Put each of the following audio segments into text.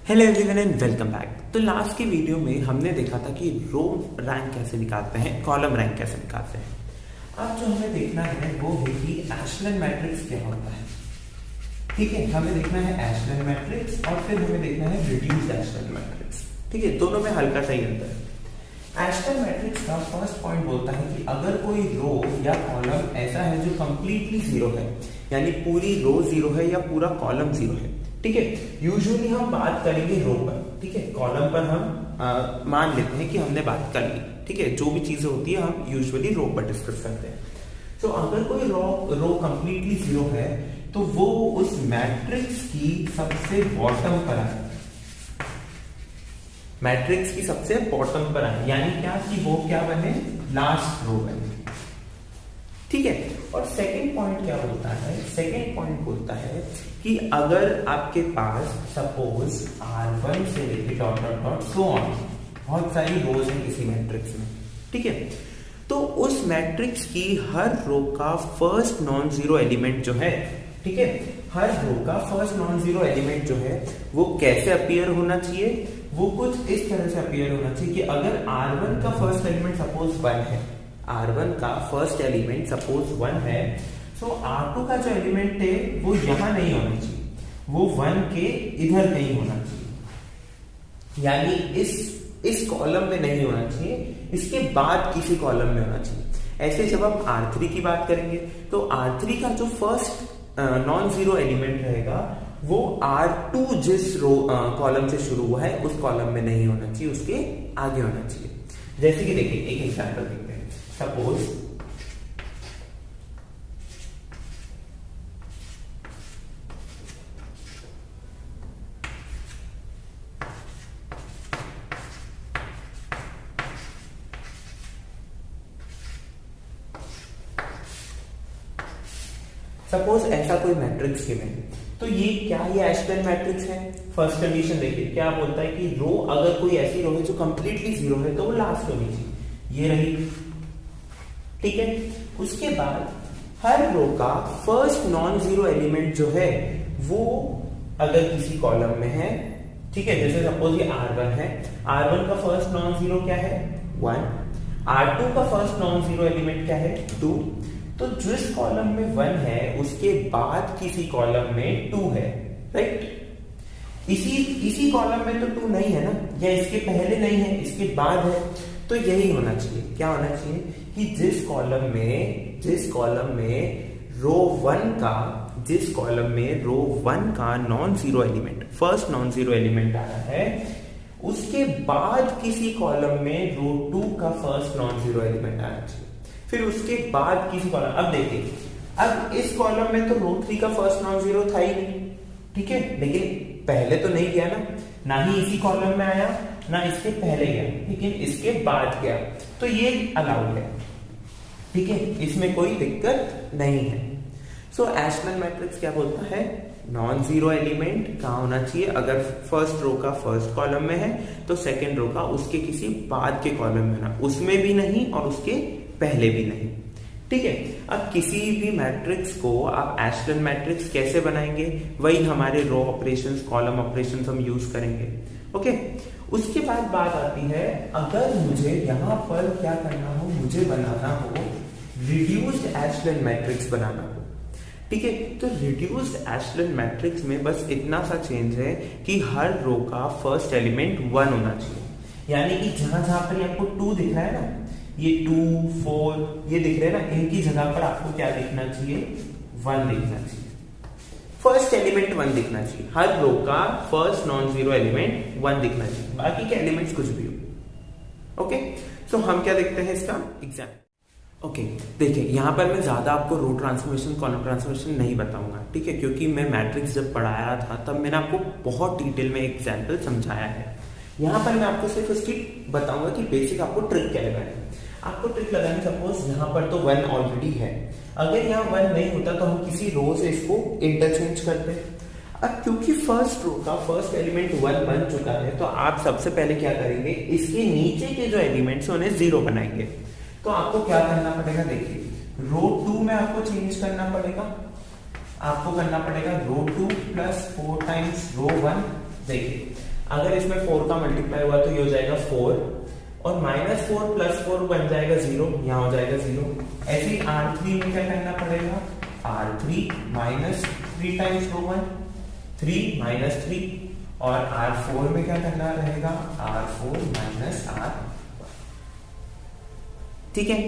Hello everyone and welcome back. तो last की video में हमने देखा था कि रो रैंक कैसे निकालते हैं, कॉलम रैंक कैसे निकालते हैं। अब जो हमें देखना है वो है कि एशलन मैट्रिक्स क्या होता है। ठीक है, हमें देखना है एशलन मैट्रिक्स और फिर हमें देखना है रिड्यूस्ड एशलन मैट्रिक्स। ठीक है, दोनों में हल्का सा ही अंतर है। एशलन मैट्रिक्स का फर्स्ट पॉइंट बोलता है कि अगर कोई रो या कॉलम ऐसा है जो कंप्लीटली जीरो है, यानी पूरी रो जीरो है या पूरा कॉलम जीरो है। ठीक है, यूजुअली हम बात करेंगे रो पर। ठीक है, कॉलम पर हम मान लेते हैं कि हमने बात कर ली। ठीक है, जो भी चीजें होती है हम यूजुअली रो पर डिस्कस करते हैं। तो अगर कोई रो कंप्लीटली जीरो है तो वो उस मैट्रिक्स की सबसे बॉटम पर आए, मैट्रिक्स की सबसे बॉटम पर आए, यानी क्या कि वो क्या बने, लास्ट रो बने। ठीक है, और सेकंड पॉइंट क्या बोलता है, सेकंड पॉइंट बोलता है कि अगर आपके पास सपोज R1 से लेके dot dot dot so on बहुत सारी रोज हैं किसी मैट्रिक्स में। ठीक है, तो उस मैट्रिक्स की हर रो का फर्स्ट नॉन जीरो एलिमेंट जो है, ठीक है, हर रो का फर्स्ट नॉन जीरो एलिमेंट जो है वो कैसे अपीयर होना चाहिए, वो कुछ इस तरह से अपीयर होना चाहिए कि अगर R1 का फर्स्ट एलिमेंट सपोज 1 है, R1 का फर्स्ट एलिमेंट सपोज 1 है, तो R2 का जो एलिमेंट है वो यहां नहीं होना चाहिए, वो 1 के इधर कहीं होना चाहिए, यानी इस कॉलम में नहीं होना चाहिए, इसके बाद किसी कॉलम में होना चाहिए। ऐसे जब हम R3 की बात करेंगे तो R3 का जो फर्स्ट नॉन जीरो एलिमेंट रहेगा वो R2 जिस रो कॉलम से शुरू हुआ है उस कॉलम में नहीं होना चाहिए, उसके आगे होना चाहिए। जैसे कि देखिए एक एग्जांपल देखते हैं। सपोज ऐसा कोई मैट्रिक्स गिवन है, तो ये क्या, ये एशलन मैट्रिक्स है। फर्स्ट कंडीशन देखिए क्या बोलता है कि रो, अगर कोई ऐसी रो है जो कंप्लीटली जीरो है तो वो लास्ट होनी चाहिए, ये रही। ठीक है, उसके बाद हर रो का फर्स्ट नॉन जीरो एलिमेंट जो है वो अगर किसी कॉलम में है, ठीक है, जैसे सपोज ये R1 है, R1 का फर्स्ट नॉन जीरो क्या है, 1, R2 का फर्स्ट नॉन जीरो एलिमेंट क्या है, 2, तो जिस कॉलम में 1 है उसके बाद किसी कॉलम में 2 है, राइट। इसी कॉलम में तो 2 नहीं है ना, या इसके पहले नहीं है, इसके बाद है, तो यही होना चाहिए। क्या होना चाहिए कि जिस कॉलम में रो 1 का non zero element, first non zero element आ रहा है, उसके बाद किसी कॉलम में रो 2 का फर्स्ट नॉन जीरो एलिमेंट आना चाहिए, फिर उसके बाद किसी कॉलम। अब देखिए, अब इस कॉलम में तो रो 3 का फर्स्ट नॉन जीरो था ही नहीं, ठीक है, लेकिन पहले तो नहीं गया ना ही इसी कॉलम में आया, ना इसके पहले गया, लेकिन इसके बाद गया, तो ये अलाउड है। ठीक है, इसमें कोई दिक्कत नहीं है। सो एशलन मैट्रिक्स क्या बोलता है, नॉन जीरो एलिमेंट कहाँ होना चाहिए, अगर फर्स्ट रो का फर्स्ट कॉलम में है तो सेकंड रो का उसके किसी बाद के कॉलम में ना, उसमें भी नहीं और उसके पहले भी नहीं। ठीक है, अब किसी भी मैट्रिक्स को आप एशलन मैट्रिक्स कैसे बनाएंगे, वही हमारे रो ऑपरेशंस, कॉलम ऑपरेशंस हम यूज करेंगे। ओके, उसके बाद बात आती है, अगर मुझे यहां पर क्या करना हो, मुझे बनाना हो रिड्यूस्ड एशलन मैट्रिक्स बनाना हो। ठीक है, तो रिड्यूस्ड एशलन मैट्रिक्स में बस इतना सा चेंज है कि हर रो का फर्स्ट एलिमेंट 1 होना चाहिए, यानी कि जहां जहां पर आपको 2 दिख रहा है ना, ये 2, 4 ये दिख रहे हैं ना, इनकी जगह पर आपको क्या दिखना चाहिए, 1 दिखना चाहिए, फर्स्ट एलिमेंट 1 दिखना चाहिए, हर रो का फर्स्ट नॉन जीरो एलिमेंट 1 दिखना चाहिए, बाकी के एलिमेंट्स कुछ भी हो। ओके, सो हम क्या देखते हैं इसका एग्जाम्पल। ओके, देखिए यहाँ पर मैं ज्यादा आपको रो ट्रांसफॉर्मेशन, कॉलम ट्रांसफॉर्मेशन नहीं बताऊंगा, ठीक है, क्योंकि मैं मैट्रिक्स जब पढ़ाया था तब मैंने आपको बहुत डिटेल में एग्जाम्पल समझाया है। यहाँ पर मैं आपको सिर्फ उसकी बताऊंगा कि बेसिक आपको ट्रिक क्या लगानी है। आपको ट्रिक लगानी, सपोज यहाँ पर तो 1 ऑलरेडी है, अगर यहाँ 1 नहीं होता तो हम किसी रो से इसको इंटरचेंज करते। अब क्योंकि फर्स्ट रो का फर्स्ट एलिमेंट 1 बन चुका है तो आप सबसे पहले क्या करेंगे, इसके नीचे के जो एलिमेंट्स हैं उन्हें 0 बनाएंगे। तो आपको क्या करना पड़ेगा, देखिए रो 2 में आपको चेंज करना पड़ेगा, आपको करना पड़ेगा रो 2 प्लस 4 टाइम्स रो 1। देखिए अगर इसमें 4 का मल्टीप्लाई हुआ तो ये हो जाएगा 4 और -4 + 4 बन जाएगा 0, यहाँ हो जाएगा 0। ऐसे ही R3 में क्या करना पड़ेगा, R3 -3 टाइम्स रो 1 3 -3 और R4 में क्या करना रहेगा, R4 -R। ठीक है,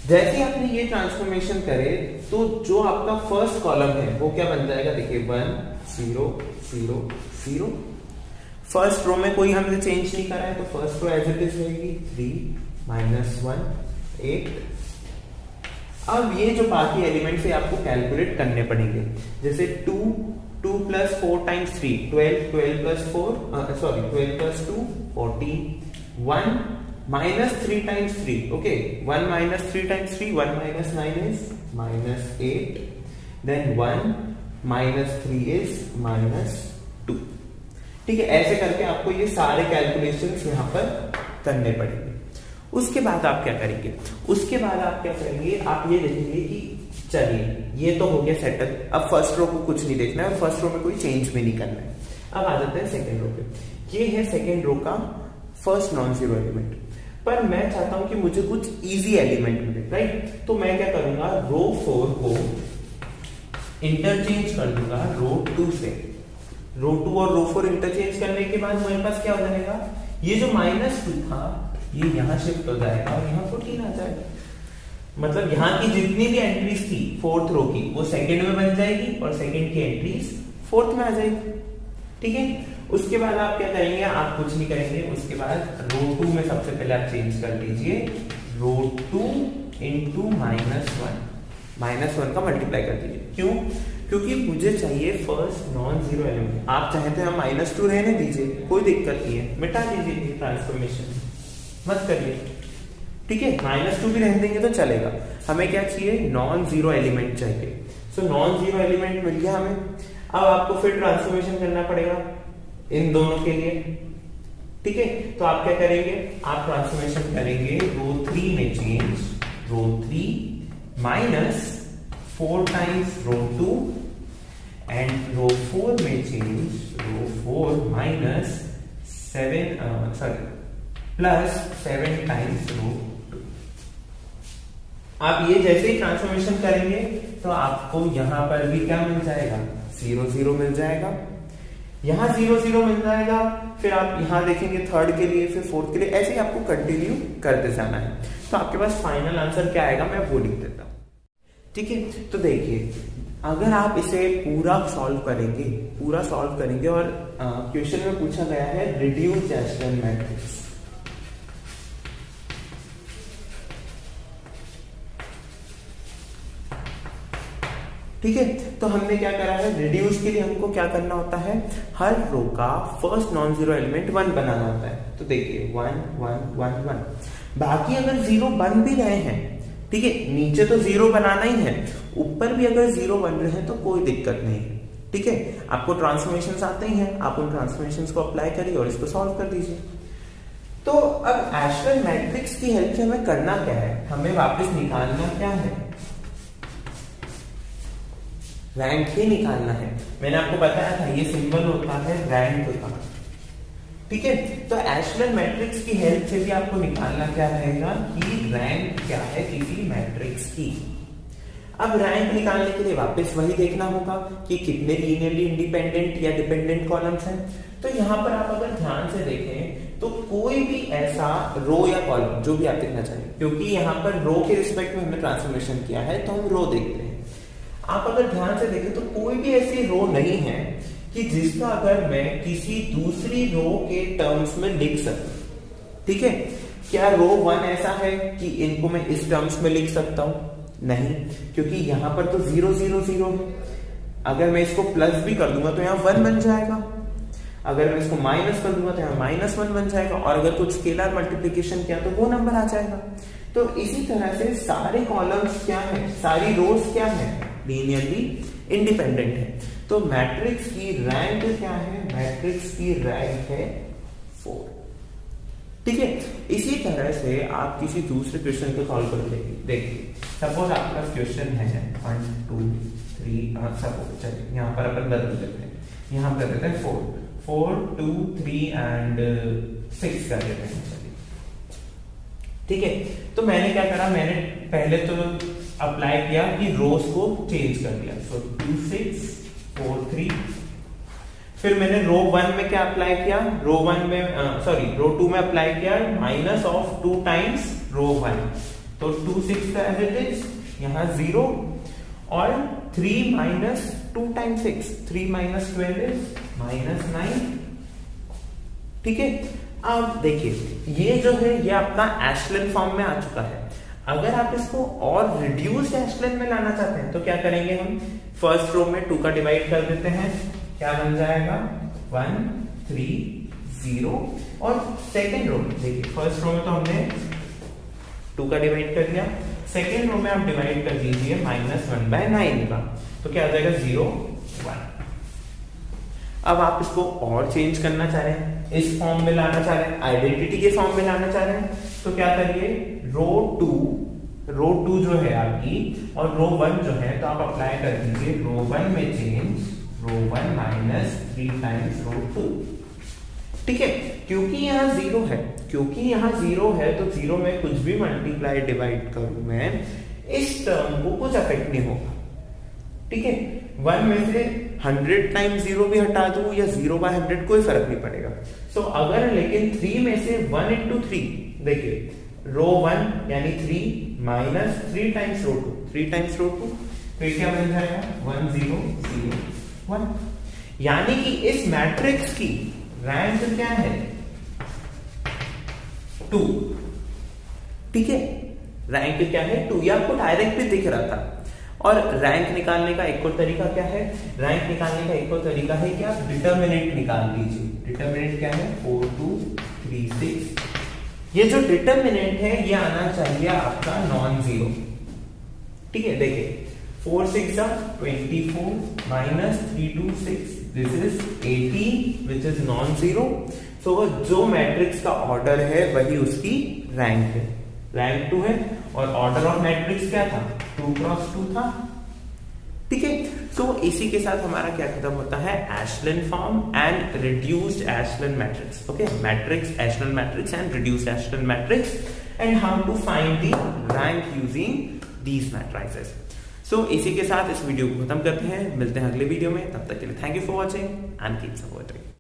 जैसे आपने ये ट्रांसफॉर्मेशन करे तो जो आपका फर्स्ट कॉलम है वो क्या बन जाएगा, देखिए 1 0 0 0। फर्स्ट रो में कोई हमने चेंज नहीं करा है तो first row as it is रहेगी 3 -1 8। अब ये जो बाकी एलिमेंट्स है आपको कैलकुलेट करने पड़ेंगे, जैसे 2 + 4 × 3 12 12 + 4 sorry 12 + 2 14 1 -3 × 3 okay 1 -3 × 3 1 - 9 is -8 then 1 -3 is -2। ठीक है, ऐसे करके आपको ये सारे कैलकुलेशंस यहाँ पर करने पड़ेंगे। उसके बाद आप क्या करेंगे, उसके बाद आप क्या करेंगे, आप ये देखेंगे कि चलिए ये तो हो गया सेटल। अब फर्स्ट रो को कुछ नहीं देखना है और फर्स्ट रो में कोई चेंज भी नहीं करना है। अब आ जाते हैं सेकेंड रो पे। ये है सेकेंड रो का फर्स्ट नॉन जीरो एलिमेंट, पर मैं चाहता हूं कि मुझे कुछ इजी एलिमेंट मिले, राइट। तो मैं क्या करूंगा, रो 4 को इंटरचेंज कर दूंगा रो 2 से। रो 2 और रो 4 इंटरचेंज करने के बाद मेरे पास क्या हो जाएगा, ये जो -2 था ये यहां शिफ्ट हो जाएगा और यहाँ 14 आ जाएगा। मतलब यहाँ की जितनी भी एंट्रीज थी फोर्थ रो की वो सेकंड में बन जाएगी और सेकंड की एंट्रीज फोर्थ में आ जाएगी। ठीक है, उसके बाद आप क्या करेंगे, आप कुछ नहीं करेंगे। उसके बाद रो 2 में सबसे पहले आप चेंज कर लीजिए रो 2 × -1 का मल्टीप्लाई कर दीजिए। क्यों, क्योंकि मुझे चाहिए फर्स्ट नॉन जीरो एलिमेंट। आप चाहते हैं -2 रहने दीजिए, कोई दिक्कत नहीं है, मिटा दीजिए ट्रांसफॉर्मेशन मत करिए। ठीक है, -2 भी रहने देंगे तो चलेगा। हमें क्या चाहिए, नॉन जीरो एलिमेंट चाहिए। सो नॉन जीरो एलिमेंट मिल गया हमें। अब आपको फिर ट्रांसफॉर्मेशन करना पड़ेगा इन दोनों के लिए। ठीक है, तो आप क्या करेंगे, आप ट्रांसफॉर्मेशन करेंगे रो 3 में change row 3 -4 times row 2 and row 4 में चेंज रो 4 +7 टाइम्स रो 2। आप ये जैसे ही ट्रांसफॉर्मेशन करेंगे तो आपको यहां पर भी क्या मिल जाएगा, 0 0 मिल जाएगा, यहां 0 0 मिल जाएगा। फिर आप यहां देखेंगे थर्ड के लिए, फिर फोर्थ के लिए, ऐसे ही आपको कंटिन्यू करते जाना है। तो आपके पास फाइनल आंसर क्या आएगा, मैं वो लिख देता हूं। ठीक है, तो देखिए अगर आप इसे पूरा सॉल्व करेंगे और क्वेश्चन में पूछा गया है रिड्यूस एशरन मैट्रिक्स। ठीक है, तो हमने क्या करा है, रिड्यूस के लिए हमको क्या करना होता है, हर रो का फर्स्ट नॉन जीरो एलिमेंट 1 बनाना होता है। तो देखिए 1 1 1 1, बाकी अगर 0 बन भी रहे हैं, ठीक है, नीचे तो 0 बनाना ही है, ऊपर भी अगर 0 बन रहे हैं तो कोई दिक्कत नहीं है। ठीक है, आपको ट्रांसफॉर्मेशंस आते ही हैं, आप उन ट्रांसफॉर्मेशंस को अप्लाई करिए और इसको सॉल्व कर दीजिए। तो अब एशरन मैट्रिक्स की हेल्प से हमें करना क्या है, हमें वापस निकालना क्या है, रैंक ही निकालना है। मैंने आपको बताया था ये सिंबल होता है रैंक का। ठीक है, तो एशरन मैट्रिक्स की हेल्प से भी आपको निकालना क्या रहेगा कि रैंक क्या है किसी मैट्रिक्स की। अब रैंक निकालने के लिए वापस वही देखना होगा कि कितने लीनियरली इंडिपेंडेंट या डिपेंडेंट कॉलम्स हैं। तो यहां पर आप अगर ध्यान से देखें तो कोई भी ऐसा रो या कॉलम जो भी आप देखना चाहें, क्योंकि यहाँ पर रो के रिस्पेक्ट में हमने ट्रांसफॉर्मेशन किया है तो हम रो देखते हैं। आप अगर ध्यान से देखें तो कोई भी ऐसी रो नहीं है कि जिसका अगर मैं किसी दूसरी रो के टर्म्स में लिख सकूं। ठीक है, क्या रो 1 ऐसा है कि इनको मैं इस टर्म्स में लिख सकता हूं, नहीं, क्योंकि यहां पर तो 0 0 0 है। अगर मैं इसको प्लस भी कर दूंगा तो यहां 1 बन जाएगा, अगर मैं इसको माइनस कर दूंगा तो यहां -1 बन जाएगा, और अगर कुछ स्केलर मल्टीप्लिकेशन किया तो वो नंबर आ जाएगा। तो इसी तरह से सारे कॉलम्स क्या है, सारी रोज क्या है, लीनियरली इंडिपेंडेंट है। तो मैट्रिक्स की रैंक क्या है, मैट्रिक्स की रैंक है 4। ठीक है, इसी तरह से आप किसी दूसरे क्वेश्चन को सॉल्व कर लेंगे। देखिए सपोज आपका क्वेश्चन है 1 2 3, सपोज चलिए यहाँ पर अपन बदल देते हैं, यहाँ पर देते हैं 4 2 3 एंड 6 कर देते हैं। ठीक है, तो मैंने क्या करा, मैंने पहले तो अप्लाई किया कि रोज को चेंज कर दिया। सो 2 6 4 3। फिर मैंने रो 1 में क्या अप्लाई किया, रो 1 में रो 2 में अप्लाई किया माइनस ऑफ 2 टाइम्स रो 1। तो 2 6 का एज इट इज, यहां 0 और 3 माइनस 2 टाइम्स 6, 3 माइनस 12 इज -9। ठीक है, अब देखिए ये जो है ये अपना एशलन फॉर्म में आ चुका है। अगर आप इसको और रिड्यूस्ड एशलन में लाना चाहते हैं तो क्या करेंगे, हम फर्स्ट रो में 2 का डिवाइड कर देते हैं, क्या बन जाएगा 1 3 0। और सेकेंड रो में देखिए, फर्स्ट रो में तो हमने 2 का डिवाइड कर दिया, सेकेंड रो में आप डिवाइड कर दीजिए -1/9 का, तो क्या आ जाएगा 0 1। अब आप इसको और चेंज करना चाह रहे हैं, इस फॉर्म में लाना चाह रहे हैं, आइडेंटिटी के फॉर्म में लाना चाह रहे हैं, तो क्या करिए, रो 2 जो है आपकी और रो 1 जो है, तो आप अप्लाई कर दीजिए रो 1 में चेंज रो 1 माइनस 3 टाइम्स रो 2। ठीक है, क्योंकि यहाँ 0 है, तो 0 में कुछ भी मल्टीप्लाई डिवाइड करूं मैं, इस टर्म को कुछ अफेक्ट नहीं होगा। ठीक है, 1 में से 100 टाइम्स 0 भी हटा दूं या 0/100 कोई फर्क नहीं पड़ेगा। सो अगर लेकिन 3 में से 1 into 3, देखिए रो 1 यानी 3 माइनस 3 टाइम्स रो 2, फिर क्या बन जाएगा 1 0 0 1। यानी कि इस मैट्रिक्स की रैंक क्या है 2। ठीक है, रैंक क्या है 2, ये आपको डायरेक्ट भी दिख रहा था। और रैंक निकालने का एक और तरीका क्या है, कि आप डिटर्मिनेंट निकाल लीजिए। डिटर्मिनेंट क्या है 4 2 3 6। ये जो डिटर्मिनेंट है ये आना चाहिए आपका नॉन जीरो। ठीक है, देखिए 4 6 24 minus 3 2 6, this is 18 which is non zero. So जो मैट्रिक्स का ऑर्डर है वही उसकी रैंक है, रैंक 2 है। और ऑर्डर ऑफ मैट्रिक्स क्या था 2 क्रॉस 2 था। ठीक है, तो इसी के साथ हमारा क्या खत्म होता है, echelon form and reduced echelon matrix. Okay, matrix, echelon matrix and reduced echelon matrix, and how to find the rank using these matrices. So इसी के साथ इस वीडियो को खत्म करते हैं, मिलते हैं अगले वीडियो में, तब तक के लिए thank you for watching and keep supporting.